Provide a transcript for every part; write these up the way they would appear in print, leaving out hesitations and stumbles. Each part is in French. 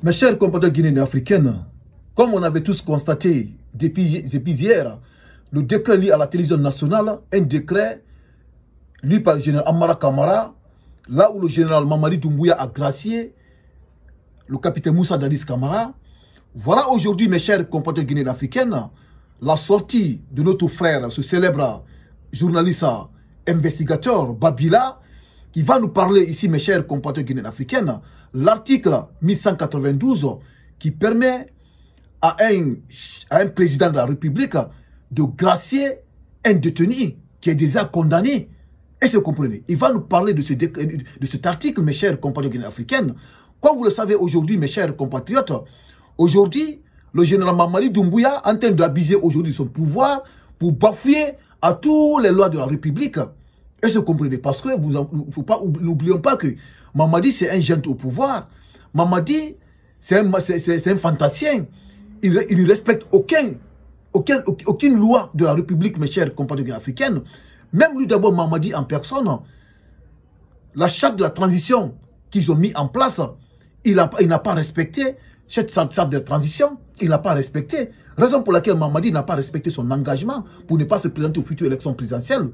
Mes chers compatriotes guinéens et africains, comme on avait tous constaté depuis hier, le décret lié à la télévision nationale, un décret lu par le général Amara Kamara, là où le général Mamadi Doumbouya a gracié le capitaine Moussa Dadis Kamara. Voilà aujourd'hui, mes chers compatriotes guinéens et africains, la sortie de notre frère, ce célèbre journaliste investigateur Babila, qui va nous parler ici, mes chers compatriotes guinéens et africains, l'article 1192 qui permet à un président de la République de gracier un détenu qui est déjà condamné. Est-ce que vous comprenez? Il va nous parler de cet article, mes chers compatriotes guinéens et africains. Comme vous le savez aujourd'hui, mes chers compatriotes, aujourd'hui, le général Mamadi Doumbouya est en train d'abuser aujourd'hui son pouvoir pour bafouer à toutes les lois de la République. Est-ce que vous comprenez? Parce que n'oublions pas que Mamadi, c'est un jeune au pouvoir. Mamadi, c'est un fantasien. Il ne respecte aucune loi de la République, mes chers compatriotes africains. Même lui, d'abord, Mamadi en personne, la charte de la transition qu'ils ont mis en place, il n'a pas respecté cette charte de transition. Il n'a pas respecté. Raison pour laquelle Mamadi n'a pas respecté son engagement pour ne pas se présenter aux futures élections présidentielles.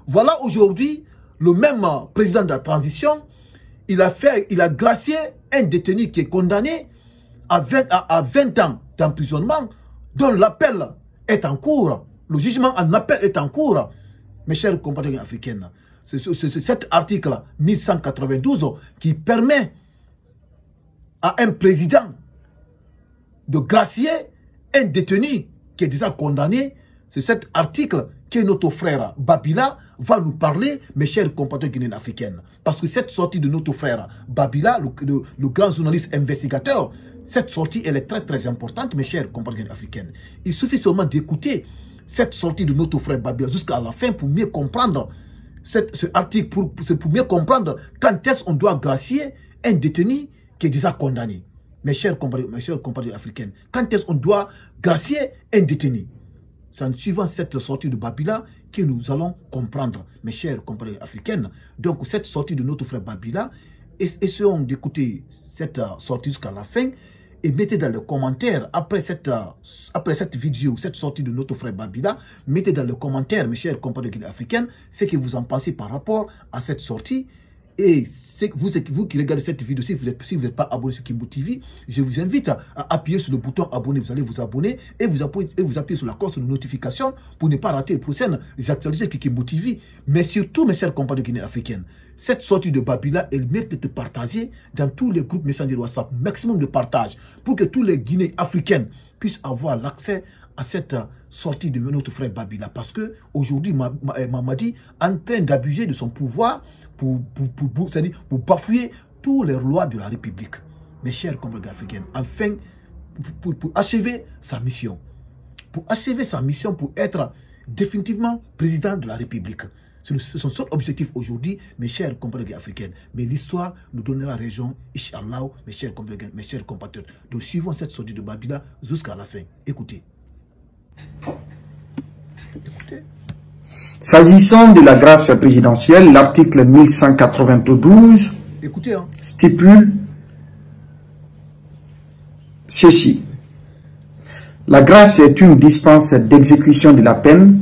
Voilà aujourd'hui, le même président de la transition, il a gracié un détenu qui est condamné à 20 ans d'emprisonnement, dont l'appel est en cours. Le jugement en appel est en cours. Mes chers compatriotes africains, c'est cet article 1192 qui permet à un président de gracier un détenu qui est déjà condamné. C'est cet article que notre frère Babila va nous parler, mes chers compatriotes guinéens africains. Parce que cette sortie de notre frère Babila, le grand journaliste investigateur, cette sortie, elle est très très importante, mes chers compatriotes africains. Il suffit seulement d'écouter cette sortie de notre frère Babila jusqu'à la fin pour mieux comprendre ce article, pour mieux comprendre quand est-ce qu'on doit gracier un détenu qui est déjà condamné. Mes chers compatriotes africains, quand est-ce qu'on doit gracier un détenu? C'est en suivant cette sortie de Babila que nous allons comprendre, mes chers compatriotes africains. Donc, cette sortie de notre frère Babila, essayons d'écouter cette sortie jusqu'à la fin et mettez dans les commentaires, après cette vidéo, cette sortie de notre frère Babila, mettez dans les commentaires, mes chers compatriotes africains, ce que vous en pensez par rapport à cette sortie. Et vous qui regardez cette vidéo, si vous n'êtes pas abonné sur Kimbo TV, je vous invite à appuyer sur le bouton abonner. Vous allez vous abonner et vous appuyez sur la cloche de notification pour ne pas rater les prochaines actualités de Kimbo TV. Mais surtout, mes chers compatriotes guinéens africains, cette sortie de Babila, elle mérite d'être partagée dans tous les groupes Messenger WhatsApp. Maximum de partage pour que tous les Guinéens africains puissent avoir l'accès à cette sortie de notre frère Babila. Parce que aujourd'hui, Mamadi est en train d'abuser de son pouvoir pour bafouer toutes les lois de la République. Mes chers compatriotes africains, enfin, pour achever sa mission. Pour achever sa mission, pour être définitivement président de la République. C'est son seul objectif aujourd'hui, mes chers compatriotes africains. Mais l'histoire nous donnera raison, Inch'Allah, mes chers compatriotes. Donc suivons cette sortie de Babila jusqu'à la fin. Écoutez. S'agissant de la grâce présidentielle, l'article 1192 stipule ceci. La grâce est une dispense d'exécution de la peine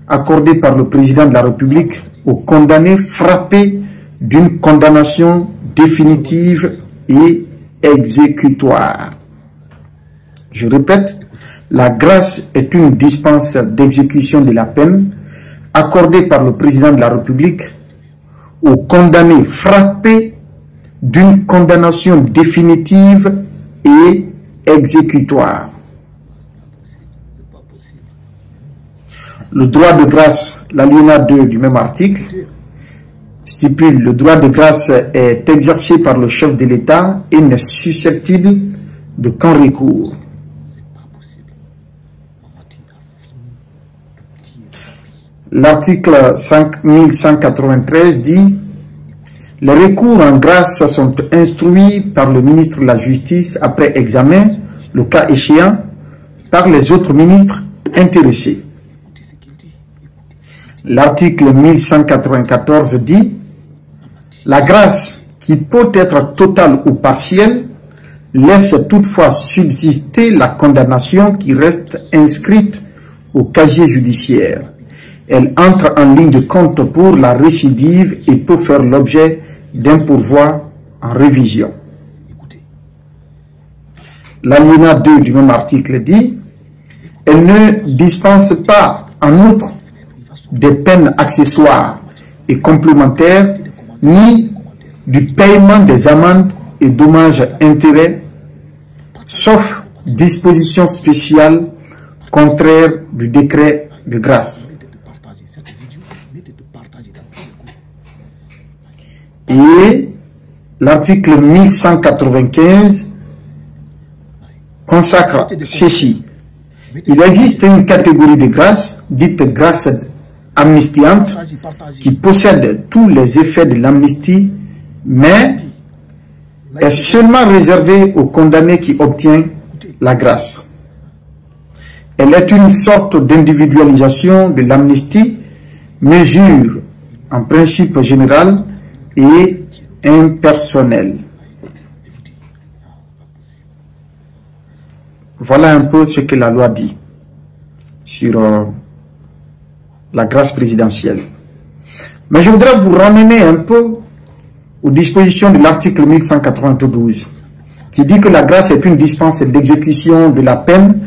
accordée par le président de la République aux condamnés frappés d'une condamnation définitive et exécutoire. Je répète, la grâce est une dispense d'exécution de la peine accordée par le président de la République aux condamnés frappés d'une condamnation définitive et exécutoire. Le droit de grâce, l'alinéa 2 du même article, stipule: le droit de grâce est exercé par le chef de l'État et n'est susceptible de qu'un recours. L'article 5193 dit: les recours en grâce sont instruits par le ministre de la Justice après examen, le cas échéant, par les autres ministres intéressés. L'article 1194 dit: la grâce, qui peut être totale ou partielle, laisse toutefois subsister la condamnation qui reste inscrite au casier judiciaire. Elle entre en ligne de compte pour la récidive et peut faire l'objet d'un pourvoi en révision. L'alinéa 2 du même article dit « Elle ne dispense pas en outre des peines accessoires et complémentaires ni du paiement des amendes et dommages-intérêts, sauf dispositions spéciales contraires du décret de grâce. » Et l'article 1195 consacre ceci. Il existe une catégorie de grâce, dite grâce amnistiante, qui possède tous les effets de l'amnistie, mais est seulement réservée aux condamnés qui obtiennent la grâce. Elle est une sorte d'individualisation de l'amnistie, mesure en principe général et impersonnel. Voilà un peu ce que la loi dit sur la grâce présidentielle. Mais je voudrais vous ramener un peu aux dispositions de l'article 1192, qui dit que la grâce est une dispense d'exécution de la peine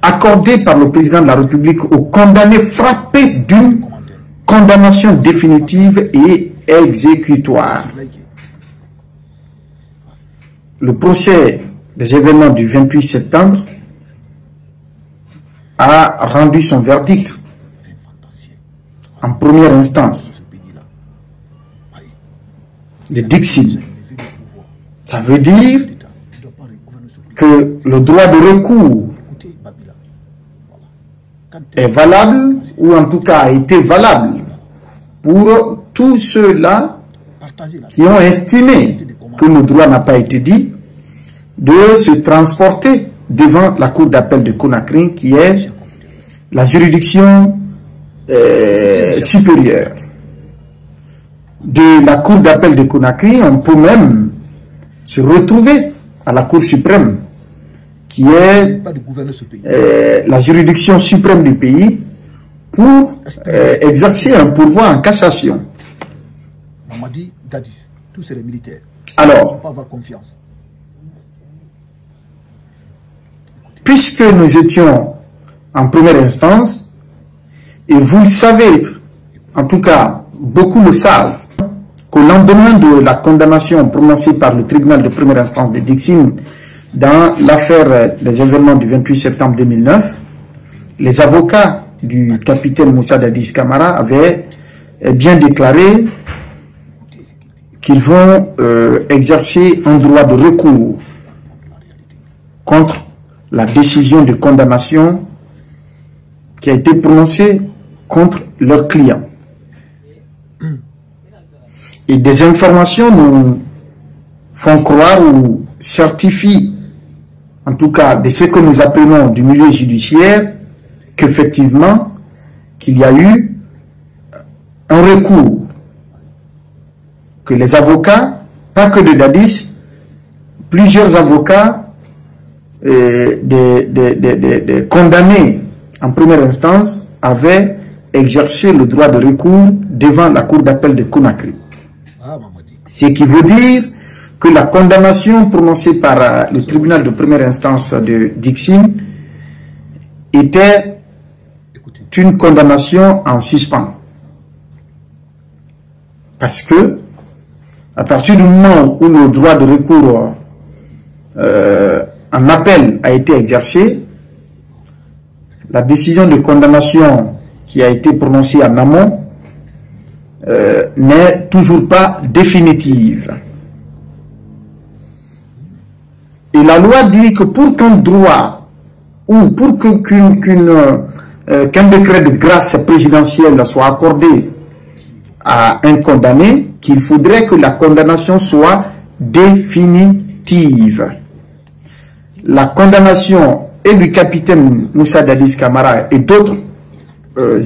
accordée par le président de la République aux condamnés frappés d'une condamnation définitive et exécutoire. Le procès des événements du 28 septembre a rendu son verdict en première instance. Le dixit. Ça veut dire que le droit de recours est valable, ou en tout cas a été valable, pour tous ceux-là qui ont estimé que le droit n'a pas été dit, de se transporter devant la cour d'appel de Conakry, qui est la juridiction supérieure. De la cour d'appel de Conakry, on peut même se retrouver à la cour suprême, qui est la juridiction suprême du pays, pour exercer un pourvoi en cassation. Alors, puisque nous étions en première instance, et vous le savez, en tout cas, beaucoup le savent, qu'au lendemain de la condamnation prononcée par le tribunal de première instance de Dixine dans l'affaire des événements du 28 septembre 2009, les avocats du capitaine Moussa Dadis Camara avaient bien déclaré qu'ils vont exercer un droit de recours contre la décision de condamnation qui a été prononcée contre leur client. Et des informations nous font croire ou certifient, en tout cas de ce que nous appelons du milieu judiciaire, qu'effectivement, qu'il y a eu un recours, que les avocats, pas que de Dadis, plusieurs avocats des condamnés en première instance avaient exercé le droit de recours devant la cour d'appel de Conakry. Ce qui veut dire que la condamnation prononcée par le tribunal de première instance de Dixine était une condamnation en suspens. Parce que, à partir du moment où le droit de recours en appel a été exercé, la décision de condamnation qui a été prononcée en amont n'est toujours pas définitive. Et la loi dit que pour qu'un droit ou pour qu'un décret de grâce présidentielle soit accordé à un condamné, qu'il faudrait que la condamnation soit définitive. La condamnation et du capitaine Moussa Dadis Camara et d'autres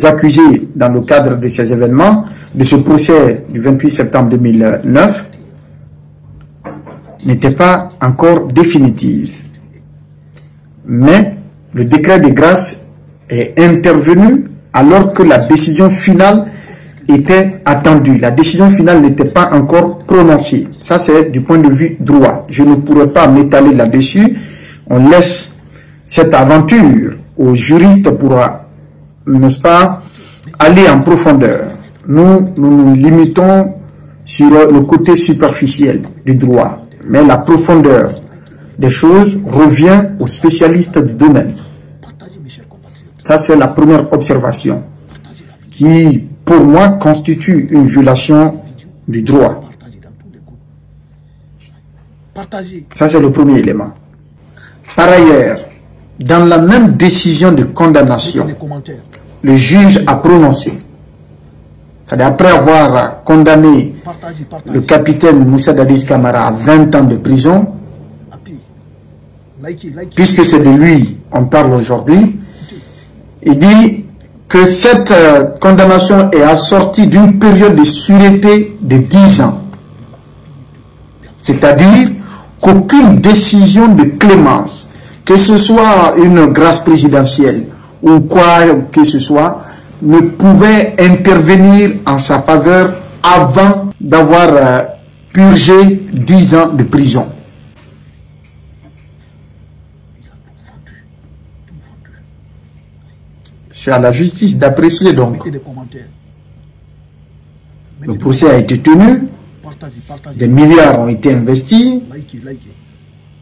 accusés dans le cadre de ces événements, de ce procès du 28 septembre 2009, n'était pas encore définitive. Mais le décret de grâce est intervenu alors que la décision finale était attendue. La décision finale n'était pas encore prononcée. Ça, c'est du point de vue droit. Je ne pourrais pas m'étaler là-dessus. On laisse cette aventure aux juristes pour, n'est-ce pas, aller en profondeur. Nous nous limitons sur le côté superficiel du droit. Mais la profondeur des choses revient aux spécialistes du domaine. Ça, c'est la première observation qui, pour moi, constitue une violation du droit. Ça, c'est le premier élément. Par ailleurs, dans la même décision de condamnation, le juge a prononcé, c'est-à-dire après avoir condamné le capitaine Moussa Dadis Camara à 20 ans de prison, puisque c'est de lui on parle aujourd'hui, il dit que cette condamnation est assortie d'une période de sûreté de 10 ans. C'est-à-dire qu'aucune décision de clémence, que ce soit une grâce présidentielle ou quoi que ce soit, ne pouvait intervenir en sa faveur avant d'avoir purgé 10 ans de prison. C'est à la justice d'apprécier donc. Le procès a été tenu, des milliards ont été investis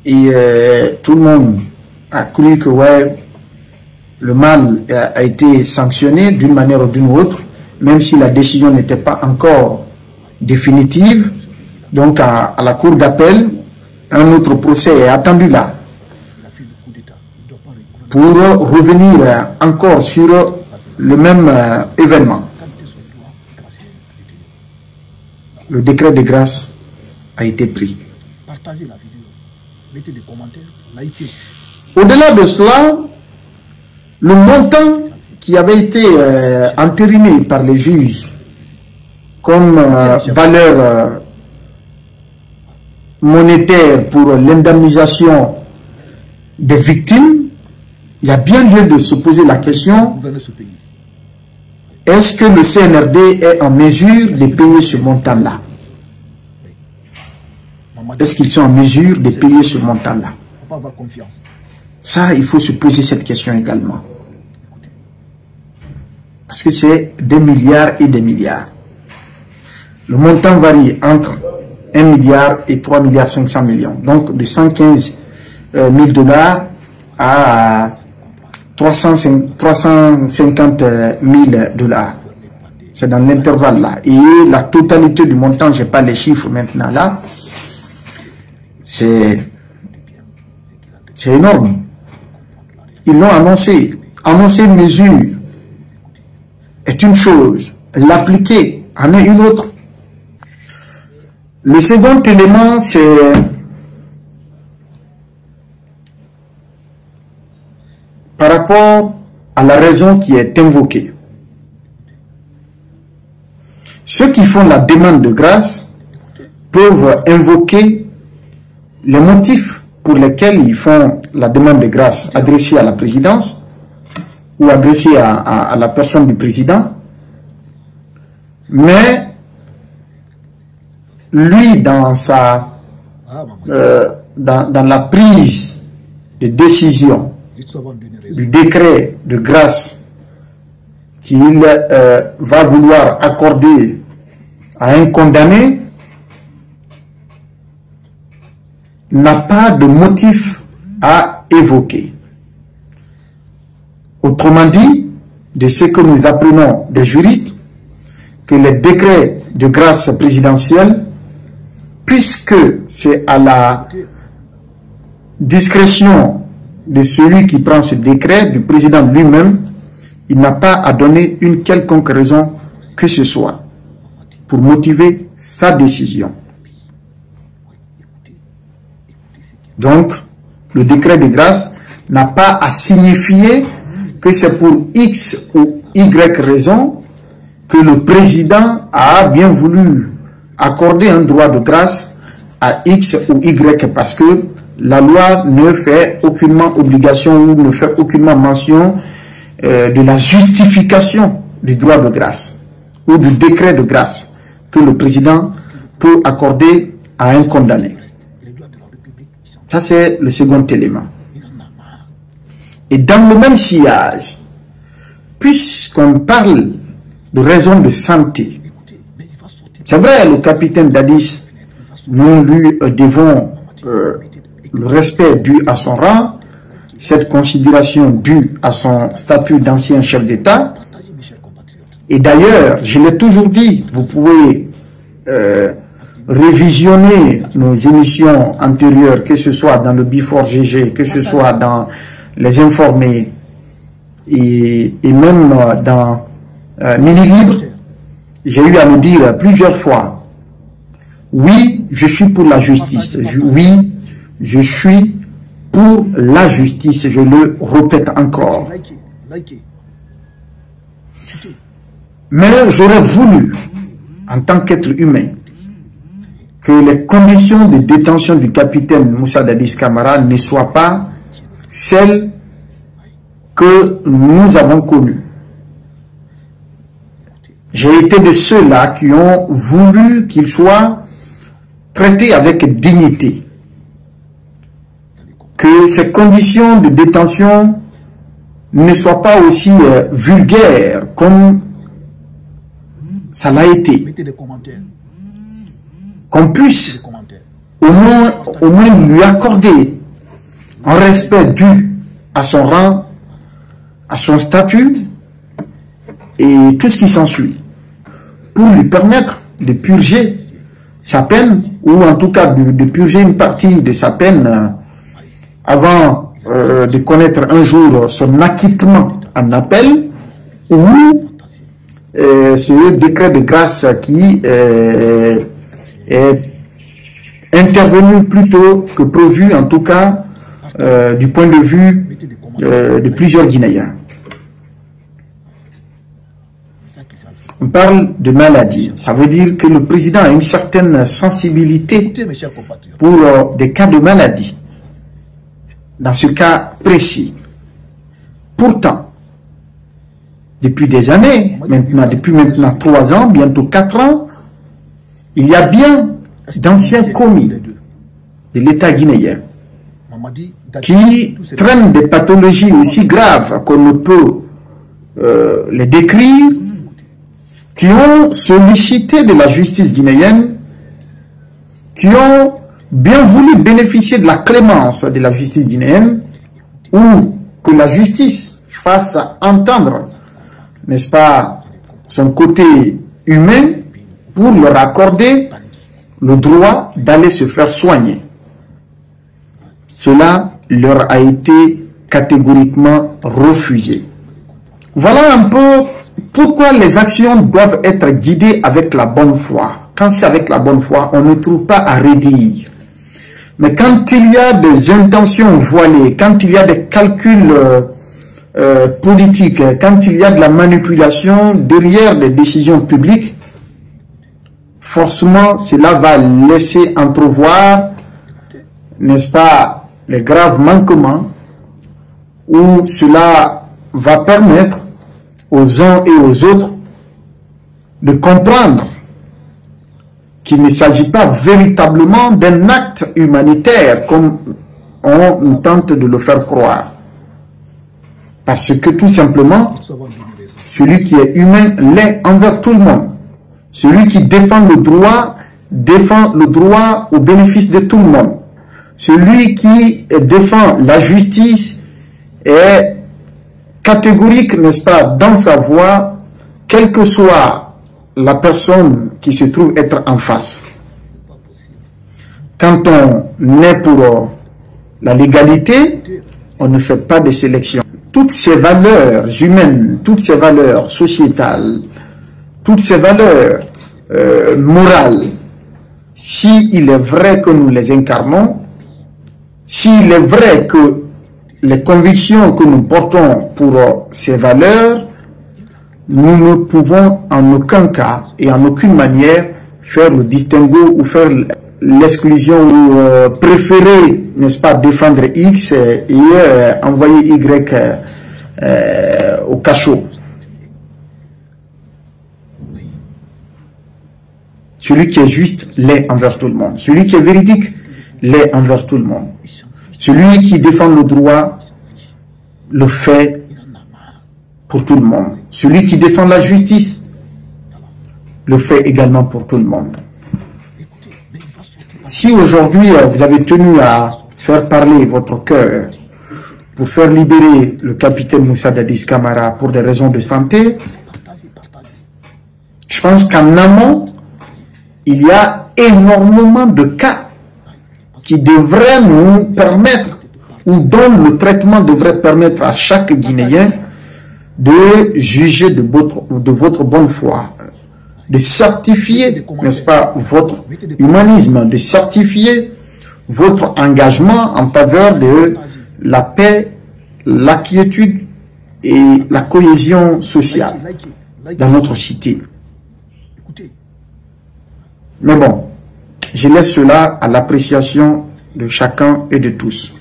et tout le monde a cru que ouais, le mal a été sanctionné d'une manière ou d'une autre, même si la décision n'était pas encore définitive. Donc à la cour d'appel, un autre procès est attendu là, pour revenir encore sur le même événement. Le décret de grâce a été pris. Au-delà de cela, le montant qui avait été entériné par les juges comme valeur monétaire pour l'indemnisation des victimes, il y a bien lieu de se poser la question, est-ce que le CNRD est en mesure de payer ce montant-là? Est-ce qu'ils sont en mesure de payer ce montant-là? Ça, il faut se poser cette question également. Parce que c'est des milliards et des milliards. Le montant varie entre 1 milliard et 3 milliards 500 millions. Donc de 115 000 $ à 350 000 $. C'est dans l'intervalle là. Et la totalité du montant, je n'ai pas les chiffres maintenant là, c'est énorme. Ils l'ont annoncé. Annoncer une mesure est une chose, l'appliquer en est une autre. Le second élément, c'est par rapport à la raison qui est invoquée. Ceux qui font la demande de grâce peuvent invoquer les motifs pour lesquels ils font la demande de grâce adressée à la présidence ou adressée à la personne du président. Mais lui, dans la prise de décision du décret de grâce qu'il va vouloir accorder à un condamné, n'a pas de motif à évoquer. Autrement dit, de ce que nous apprenons des juristes, que les décrets de grâce présidentielle, puisque c'est à la discrétion de celui qui prend ce décret, du président lui-même, il n'a pas à donner une quelconque raison que ce soit pour motiver sa décision. Donc, le décret de grâce n'a pas à signifier que c'est pour X ou Y raison que le président a bien voulu accorder un droit de grâce à X ou Y parce que la loi ne fait aucunement obligation ou ne fait aucunement mention de la justification du droit de grâce ou du décret de grâce que le président peut accorder à un condamné. Ça, c'est le second élément. Et dans le même sillage, puisqu'on parle de raisons de santé, c'est vrai, le capitaine Dadis, nous lui devons le respect dû à son rang, cette considération due à son statut d'ancien chef d'État. Et d'ailleurs, je l'ai toujours dit, vous pouvez révisionner nos émissions antérieures, que ce soit dans le Before GG, que ce soit dans les informés et même dans Mini Libre. J'ai eu à le dire plusieurs fois. Oui, je suis pour la justice. Oui, je suis pour la justice. Je le répète encore. Mais j'aurais voulu, en tant qu'être humain, que les conditions de détention du capitaine Moussa Dadis Camara ne soient pas celles que nous avons connues. J'ai été de ceux-là qui ont voulu qu'il soit traité avec dignité. Que ces conditions de détention ne soient pas aussi vulgaires comme ça l'a été. Qu'on puisse au moins lui accorder un respect dû à son rang, à son statut et tout ce qui s'ensuit, pour lui permettre de purger sa peine, ou en tout cas de purger une partie de sa peine avant de connaître un jour son acquittement en appel, ou ce décret de grâce qui est intervenu plus tôt que prévu, en tout cas du point de vue de plusieurs Guinéens. On parle de maladie. Ça veut dire que le président a une certaine sensibilité pour des cas de maladie. Dans ce cas précis. Pourtant, depuis des années, depuis maintenant 3 ans, bientôt 4 ans, il y a bien d'anciens commis de l'État guinéen qui traînent des pathologies aussi graves qu'on ne peut les décrire, qui ont sollicité de la justice guinéenne, qui ont bien voulu bénéficier de la clémence de la justice guinéenne, ou que la justice fasse entendre, n'est-ce pas, son côté humain pour leur accorder le droit d'aller se faire soigner. Cela leur a été catégoriquement refusé. Voilà un peu pourquoi les actions doivent être guidées avec la bonne foi. Quand c'est avec la bonne foi, on ne trouve pas à redire. Mais quand il y a des intentions voilées, quand il y a des calculs politiques, quand il y a de la manipulation derrière les décisions publiques, forcément cela va laisser entrevoir, n'est-ce pas, les graves manquements, où cela va permettre aux uns et aux autres de comprendre qu'il ne s'agit pas véritablement d'un acte humanitaire comme on tente de le faire croire. Parce que tout simplement, celui qui est humain l'est envers tout le monde. Celui qui défend le droit au bénéfice de tout le monde. Celui qui défend la justice est catégorique, n'est-ce pas, dans sa voix, quelle que soit la personne qui se trouve être en face. Quand on est pour la légalité, on ne fait pas de sélection. Toutes ces valeurs humaines, toutes ces valeurs sociétales, toutes ces valeurs morales, s'il est vrai que nous les incarnons, s'il est vrai que les convictions que nous portons pour ces valeurs, nous ne pouvons en aucun cas et en aucune manière faire le distinguo ou faire l'exclusion ou préférer, n'est-ce pas, défendre X et envoyer Y au cachot. Celui qui est juste l'est envers tout le monde. Celui qui est véridique l'est envers tout le monde. Celui qui défend le droit le fait pour tout le monde. Celui qui défend la justice le fait également pour tout le monde. Si aujourd'hui vous avez tenu à faire parler votre cœur pour faire libérer le capitaine Moussa Dadis Camara pour des raisons de santé, je pense qu'en amont, il y a énormément de cas qui devraient nous permettre, ou dont le traitement devrait permettre à chaque Guinéen de juger de votre bonne foi, de certifier, n'est-ce pas, votre humanisme, de certifier votre engagement en faveur de la paix, la quiétude et la cohésion sociale dans notre cité. Mais bon, je laisse cela à l'appréciation de chacun et de tous.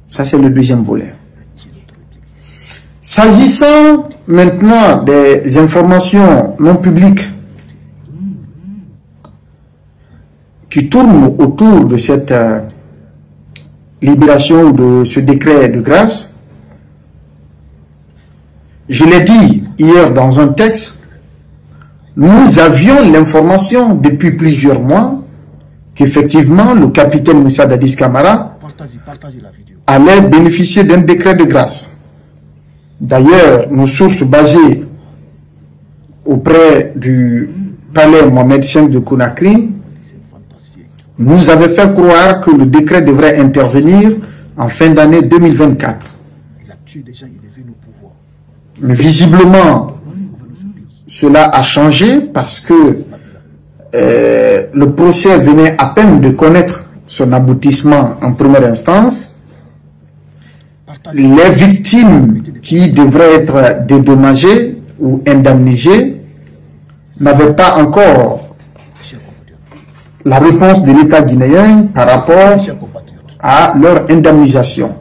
Ça, c'est le deuxième volet. S'agissant maintenant des informations non publiques qui tournent autour de cette libération de ce décret de grâce, je l'ai dit hier dans un texte, nous avions l'information depuis plusieurs mois qu'effectivement le capitaine Moussa Dadis Camara allait bénéficier d'un décret de grâce. D'ailleurs, nos sources basées auprès du palais Mohamed V de Conakry nous avaient fait croire que le décret devrait intervenir en fin d'année 2024. Mais visiblement, cela a changé parce que le procès venait à peine de connaître son aboutissement en première instance. Les victimes qui devraient être dédommagées ou indemnisées n'avaient pas encore la réponse de l'État guinéen par rapport à leur indemnisation.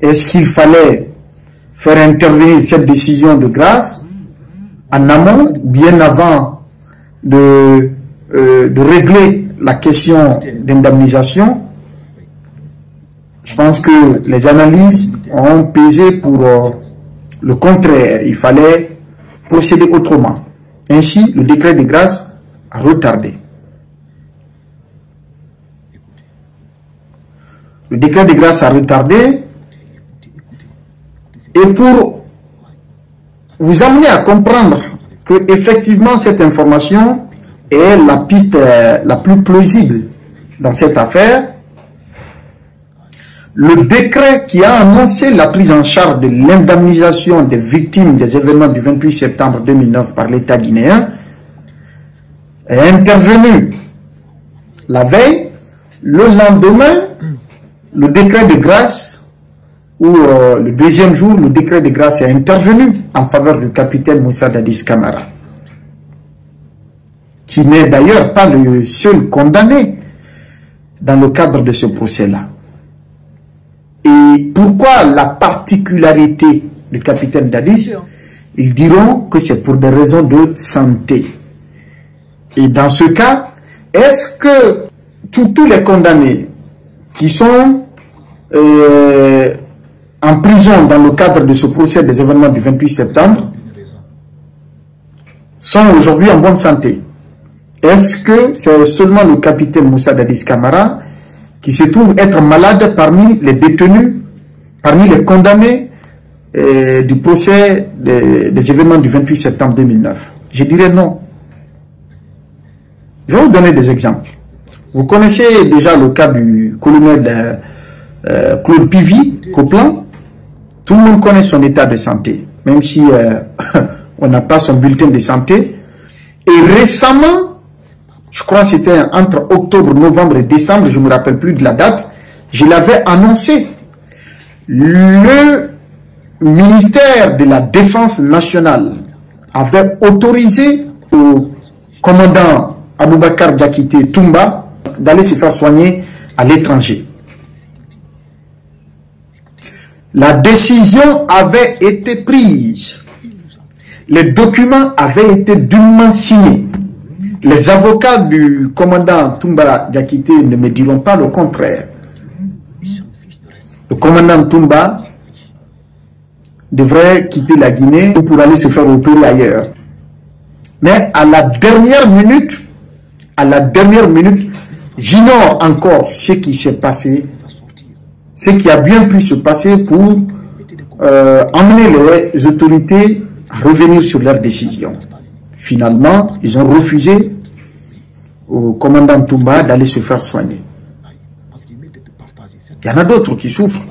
Est-ce qu'il fallait faire intervenir cette décision de grâce en amont, bien avant de régler la question d'indemnisation? Je pense que les analyses ont pesé pour le contraire. Il fallait procéder autrement. Ainsi, le décret de grâce a retardé. Le décret de grâce a retardé. Et pour vous amener à comprendre que effectivement cette information est la piste la plus plausible dans cette affaire, le décret qui a annoncé la prise en charge de l'indemnisation des victimes des événements du 28 septembre 2009 par l'État guinéen est intervenu la veille. Le lendemain, le décret de grâce, ou le deuxième jour, le décret de grâce est intervenu en faveur du capitaine Moussa Dadis Camara, qui n'est d'ailleurs pas le seul condamné dans le cadre de ce procès-là. Et pourquoi la particularité du capitaine Dadis? Ils diront que c'est pour des raisons de santé. Et dans ce cas, est-ce que tous les condamnés qui sont en prison dans le cadre de ce procès des événements du 28 septembre sont aujourd'hui en bonne santé? Est-ce que c'est seulement le capitaine Moussa Dadis Camara qui se trouve être malade parmi les détenus, parmi les condamnés du procès des événements du 28 septembre 2009? Je dirais non. Je vais vous donner des exemples. Vous connaissez déjà le cas du colonel Claude Pivy, Coplan. Tout le monde connaît son état de santé, même si on n'a pas son bulletin de santé. Et récemment, je crois que c'était entre octobre, novembre et décembre, je ne me rappelle plus de la date, je l'avais annoncé. Le ministère de la Défense nationale avait autorisé au commandant Aboubakar Diakité Toumba d'aller se faire soigner à l'étranger. La décision avait été prise. Les documents avaient été dûment signés. Les avocats du commandant Toumba Diakité ne me diront pas le contraire. Le commandant Toumba devrait quitter la Guinée pour aller se faire opérer ailleurs. Mais à la dernière minute, j'ignore encore ce qui s'est passé, ce qui a bien pu se passer pour emmener les autorités à revenir sur leur décision. Finalement, ils ont refusé au commandant Toumba d'aller se faire soigner. Il y en a d'autres qui souffrent.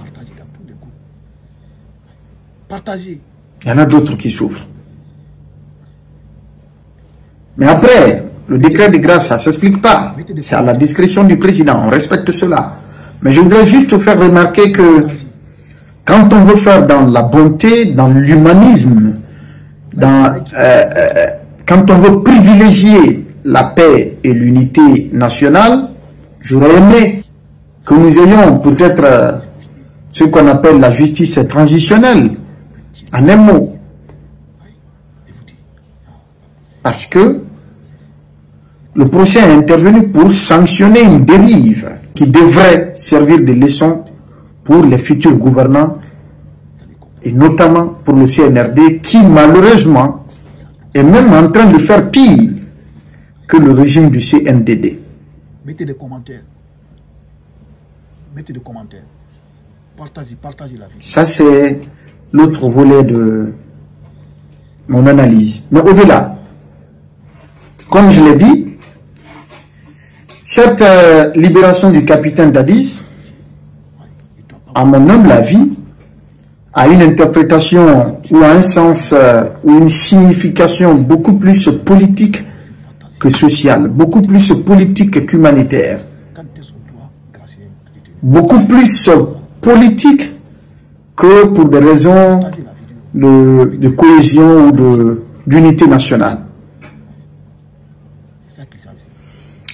Il y en a d'autres qui souffrent. Mais après, le décret de grâce, ça ne s'explique pas. C'est à la discrétion du président. On respecte cela. Mais je voudrais juste faire remarquer que quand on veut faire dans la bonté, dans l'humanisme, quand on veut privilégier la paix et l'unité nationale, j'aurais aimé que nous ayons peut-être ce qu'on appelle la justice transitionnelle, en un mot. Parce que le procès est intervenu pour sanctionner une dérive qui devrait servir de leçon pour les futurs gouvernants et notamment pour le CNRD qui malheureusement est même en train de faire pire que le régime du CNDD. Mettez des commentaires. Mettez des commentaires. Partagez la vie. Ça c'est l'autre volet de mon analyse. Mais au-delà, comme je l'ai dit, cette libération du capitaine Dadis, à mon humble avis, a une interprétation ou un sens ou une signification beaucoup plus politique que sociale, beaucoup plus politique qu'humanitaire, beaucoup plus politique que pour des raisons de cohésion ou d'unité nationale.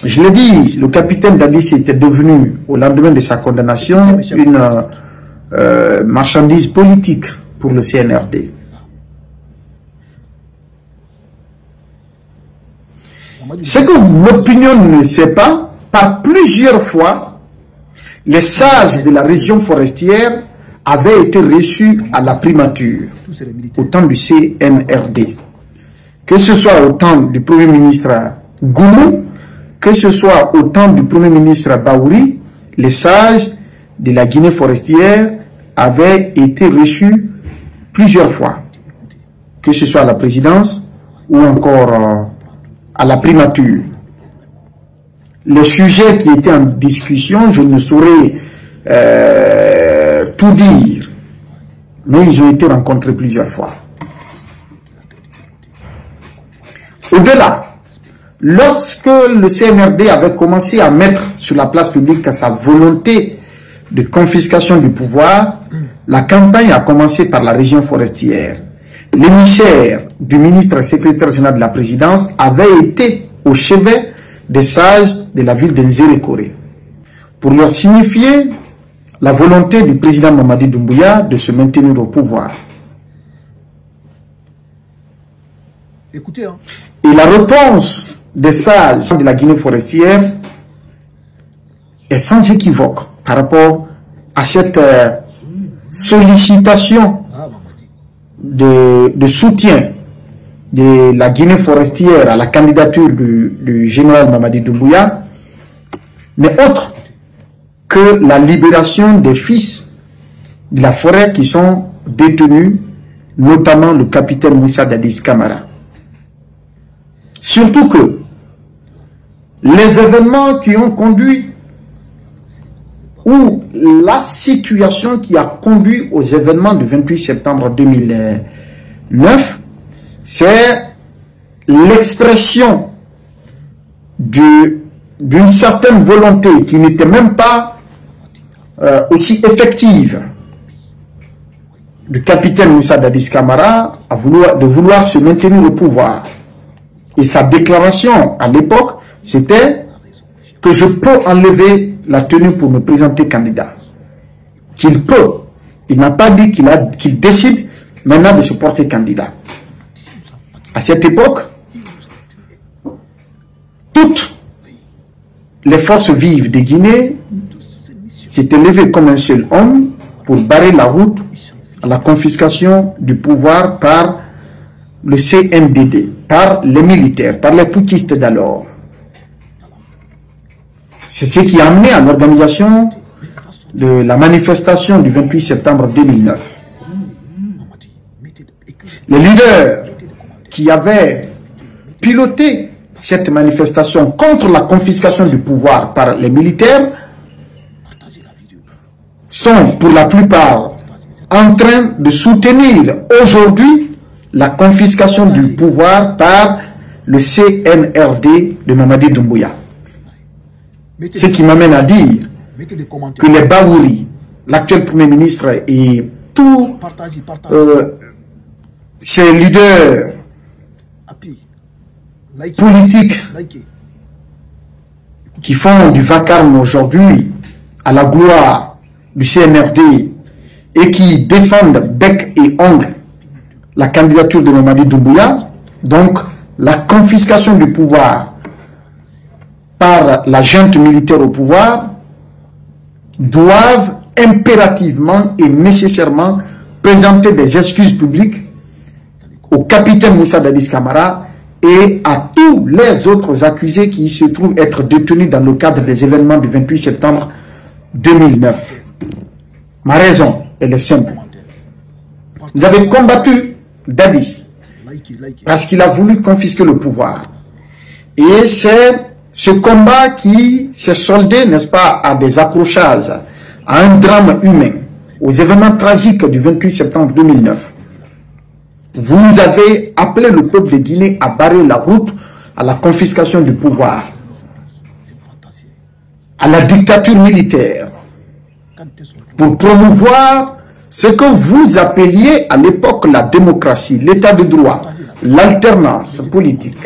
Je l'ai dit, le capitaine Dadis était devenu, au lendemain de sa condamnation, une marchandise politique pour le CNRD. Ce que l'opinion ne sait pas, par plusieurs fois, les sages de la région forestière avaient été reçus à la primature, au temps du CNRD. Que ce soit au temps du Premier ministre Goumou, que ce soit au temps du Premier ministre Baouri, les sages de la Guinée forestière avaient été reçus plusieurs fois, que ce soit à la présidence ou encore à la primature. Les sujets qui étaient en discussion, je ne saurais tout dire, mais ils ont été rencontrés plusieurs fois. Au-delà, lorsque le CNRD avait commencé à mettre sur la place publique sa volonté de confiscation du pouvoir, la campagne a commencé par la région forestière. L'émissaire du ministre et secrétaire général de la présidence avait été au chevet des sages de la ville de Nzérékoré pour leur signifier la volonté du président Mamadi Doumbouya de se maintenir au pouvoir. Écoutez, hein. Et la réponse des sages de la Guinée forestière est sans équivoque par rapport à cette sollicitation de soutien de la Guinée forestière à la candidature du général Mamadi Doumbouya, mais autre que la libération des fils de la forêt qui sont détenus, notamment le capitaine Moussa Dadis Camara. Surtout que les événements qui ont conduit ou la situation qui a conduit aux événements du 28 septembre 2009, c'est l'expression d'une certaine volonté qui n'était même pas aussi effective du capitaine Moussa Dadis Camara de vouloir se maintenir au pouvoir. Et sa déclaration à l'époque c'était que je peux enlever la tenue pour me présenter candidat. Qu'il peut. Il n'a pas dit qu'il décide maintenant de se porter candidat. À cette époque, toutes les forces vives de Guinée s'étaient levées comme un seul homme pour barrer la route à la confiscation du pouvoir par le CNDD, par les militaires, par les putschistes d'alors. C'est ce qui a amené à l'organisation de la manifestation du 28 septembre 2009. Les leaders qui avaient piloté cette manifestation contre la confiscation du pouvoir par les militaires sont pour la plupart en train de soutenir aujourd'hui la confiscation du pouvoir par le CNRD de Mamadi Doumbouya. Ce qui m'amène à dire que les Baouri, l'actuel Premier ministre et tous ces leaders politiques qui font du vacarme aujourd'hui à la gloire du CNRD et qui défendent bec et ongle la candidature de Mamadi Doumbouya, donc la confiscation du pouvoir par la junte militaire au pouvoir, doivent impérativement et nécessairement présenter des excuses publiques au capitaine Moussa Dadis Camara et à tous les autres accusés qui se trouvent être détenus dans le cadre des événements du 28 septembre 2009. Ma raison, elle est simple. Vous avez combattu Dadis parce qu'il a voulu confisquer le pouvoir. Et c'est ce combat qui s'est soldé, n'est-ce pas, à des accrochages, à un drame humain, aux événements tragiques du 28 septembre 2009. Vous avez appelé le peuple de Guinée à barrer la route à la confiscation du pouvoir, à la dictature militaire, pour promouvoir ce que vous appeliez à l'époque la démocratie, l'état de droit, l'alternance politique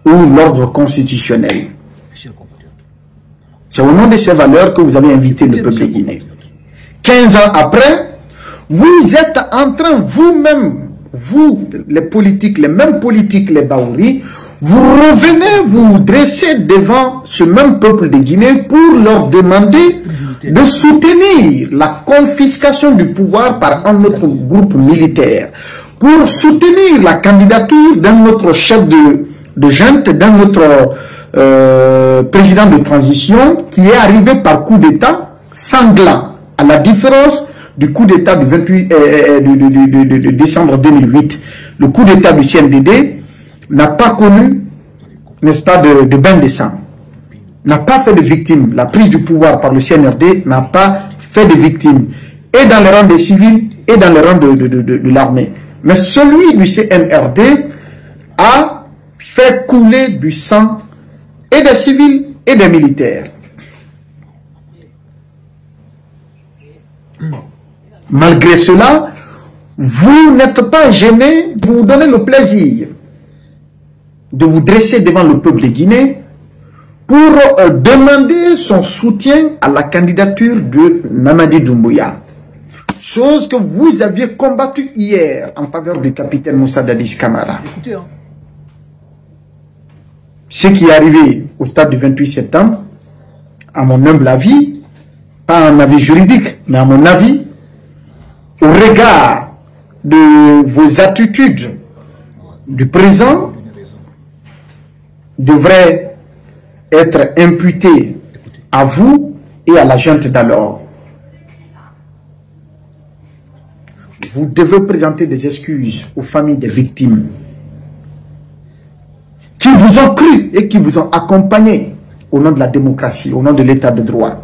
ou l'ordre constitutionnel. C'est au nom de ces valeurs que vous avez invité le peuple guinéen. 15 ans après, vous êtes en train, vous-même, vous, les politiques, les mêmes politiques, les Baouri, vous revenez vous dresser devant ce même peuple de Guinée pour leur demander de soutenir la confiscation du pouvoir par un autre groupe militaire, pour soutenir la candidature d'un autre chef de junte, d'un autre président de transition qui est arrivé par coup d'État sanglant, à la différence du coup d'État du 28 de décembre 2008. Le coup d'État du CNDD n'a pas connu, n'est-ce pas, de bain de sang, n'a pas fait de victimes. La prise du pouvoir par le CNRD n'a pas fait de victimes, et dans les rangs des civils et dans les rangs de l'armée. Mais celui du CNRD a fait couler du sang et des civils et des militaires. Malgré cela, vous n'êtes pas gêné de vous donner le plaisir de vous dresser devant le peuple de Guinée pour demander son soutien à la candidature de Mamadi Doumbouya. Chose que vous aviez combattue hier en faveur du capitaine Moussa Dadis Camara. Écoutez, hein. Ce qui est arrivé au stade du 28 septembre, à mon humble avis, pas un avis juridique, mais à mon avis, au regard de vos attitudes du présent, devrait être imputé à vous et à la junte d'alors. Vous devez présenter des excuses aux familles des victimes qui vous ont cru et qui vous ont accompagné au nom de la démocratie, au nom de l'état de droit,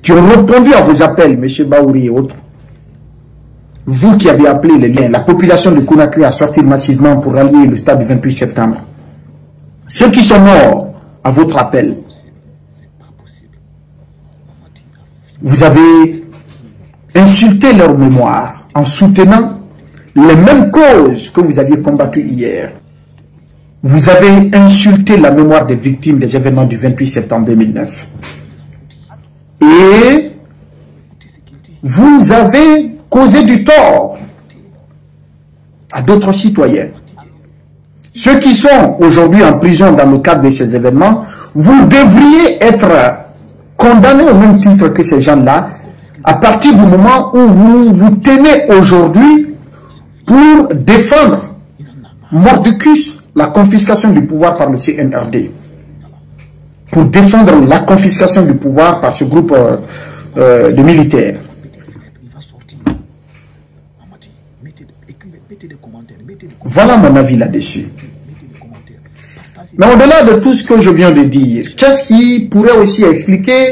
qui ont répondu à vos appels, M. Baouri et autres. Vous qui avez appelé les liens, la population de Conakry à sortir massivement pour rallier le stade du 28 septembre. Ceux qui sont morts à votre appel, vous avez insulté leur mémoire en soutenant les mêmes causes que vous aviez combattues hier. vous avez insulté la mémoire des victimes des événements du 28 septembre 2009. Et vous avez causé du tort à d'autres citoyens. Ceux qui sont aujourd'hui en prison dans le cadre de ces événements, vous devriez être condamnés au même titre que ces gens-là, à partir du moment où vous vous tenez aujourd'hui pour défendre mordicus la confiscation du pouvoir par le CNRD, pour défendre la confiscation du pouvoir par ce groupe de militaires. Voilà mon avis là-dessus. Mais au-delà de tout ce que je viens de dire, qu'est-ce qui pourrait aussi expliquer